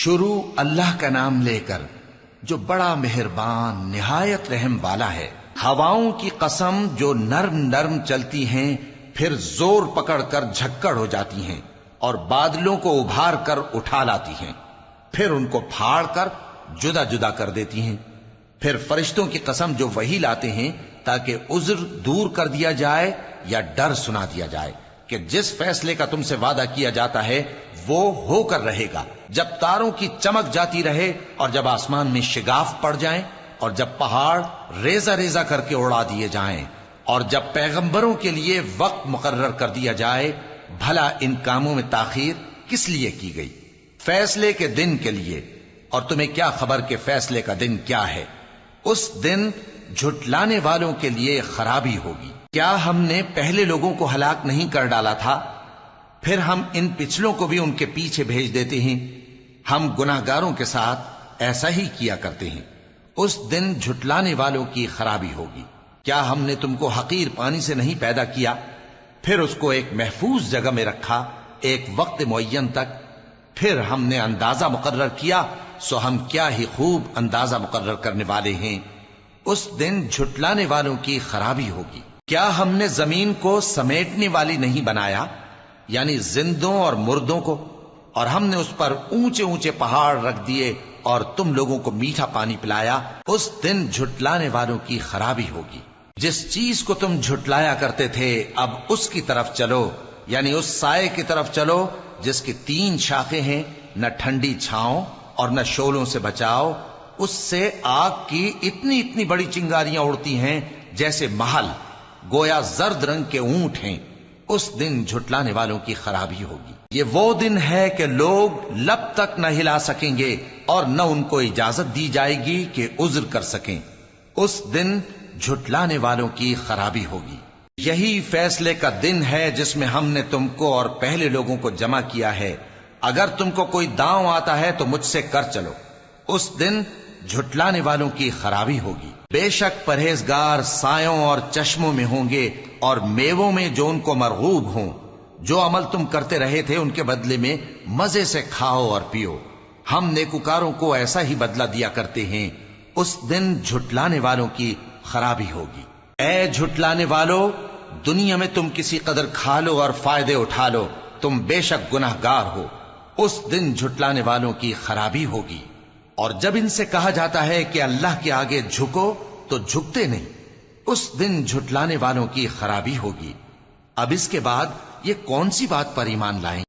شروع اللہ کا نام لے کر جو بڑا مہربان نہایت رحم والا ہے۔ ہواؤں کی قسم جو نرم نرم چلتی ہیں پھر زور پکڑ کر جھکڑ ہو جاتی ہیں اور بادلوں کو ابھار کر اٹھا لاتی ہیں، پھر ان کو پھاڑ کر جدا جدا کر دیتی ہیں۔ پھر فرشتوں کی قسم جو وحی لاتے ہیں تاکہ عذر دور کر دیا جائے یا ڈر سنا دیا جائے کہ جس فیصلے کا تم سے وعدہ کیا جاتا ہے وہ ہو کر رہے گا، جب تاروں کی چمک جاتی رہے اور جب آسمان میں شگاف پڑ جائیں اور جب پہاڑ ریزہ ریزہ کر کے اڑا دیے جائیں اور جب پیغمبروں کے لیے وقت مقرر کر دیا جائے۔ بھلا ان کاموں میں تاخیر کس لیے کی گئی؟ فیصلے کے دن کے لیے، اور تمہیں کیا خبر کہ فیصلے کا دن کیا ہے؟ اس دن جھٹلانے والوں کے لیے خرابی ہوگی۔ کیا ہم نے پہلے لوگوں کو ہلاک نہیں کر ڈالا تھا؟ پھر ہم ان پچھلوں کو بھی ان کے پیچھے بھیج دیتے ہیں۔ ہم گناہگاروں کے ساتھ ایسا ہی کیا کرتے ہیں۔ اس دن جھٹلانے والوں کی خرابی ہوگی۔ کیا ہم نے تم کو حقیر پانی سے نہیں پیدا کیا، پھر اس کو ایک محفوظ جگہ میں رکھا ایک وقت معین تک، پھر ہم نے اندازہ مقرر کیا، سو ہم کیا ہی خوب اندازہ مقرر کرنے والے ہیں۔ اس دن جھٹلانے والوں کی خرابی ہوگی۔ کیا ہم نے زمین کو سمیٹنے والی نہیں بنایا، یعنی زندوں اور مردوں کو، اور ہم نے اس پر اونچے اونچے پہاڑ رکھ دیے اور تم لوگوں کو میٹھا پانی پلایا۔ اس دن جھٹلانے والوں کی خرابی ہوگی۔ جس چیز کو تم جھٹلایا کرتے تھے اب اس کی طرف چلو، یعنی اس سائے کی طرف چلو جس کی 3 شاخیں ہیں، نہ ٹھنڈی چھاؤں اور نہ شعلوں سے بچاؤ۔ اس سے آگ کی اتنی اتنی بڑی چنگاریاں اڑتی ہیں جیسے محل، گویا زرد رنگ کے اونٹ ہیں۔ اس دن جھٹلانے والوں کی خرابی ہوگی۔ یہ وہ دن ہے کہ لوگ لب تک نہ ہلا سکیں گے اور نہ ان کو اجازت دی جائے گی کہ عذر کر سکیں۔ اس دن جھٹلانے والوں کی خرابی ہوگی۔ یہی فیصلے کا دن ہے جس میں ہم نے تم کو اور پہلے لوگوں کو جمع کیا ہے۔ اگر تم کو کوئی داؤں آتا ہے تو مجھ سے کر چلو۔ اس دن جھٹلانے والوں کی خرابی ہوگی۔ بے شک پرہیزگار سایوں اور چشموں میں ہوں گے اور میووں میں جو ان کو مرغوب ہوں۔ جو عمل تم کرتے رہے تھے ان کے بدلے میں مزے سے کھاؤ اور پیو۔ ہم نیکوکاروں کو ایسا ہی بدلہ دیا کرتے ہیں۔ اس دن جھٹلانے والوں کی خرابی ہوگی۔ اے جھٹلانے والو، دنیا میں تم کسی قدر کھا لو اور فائدے اٹھا لو، تم بے شک گناہگار ہو۔ اس دن جھٹلانے والوں کی خرابی ہوگی۔ اور جب ان سے کہا جاتا ہے کہ اللہ کے آگے جھکو تو جھکتے نہیں۔ اس دن جھٹلانے والوں کی خرابی ہوگی۔ اب اس کے بعد یہ کون سی بات پر ایمان لائیں؟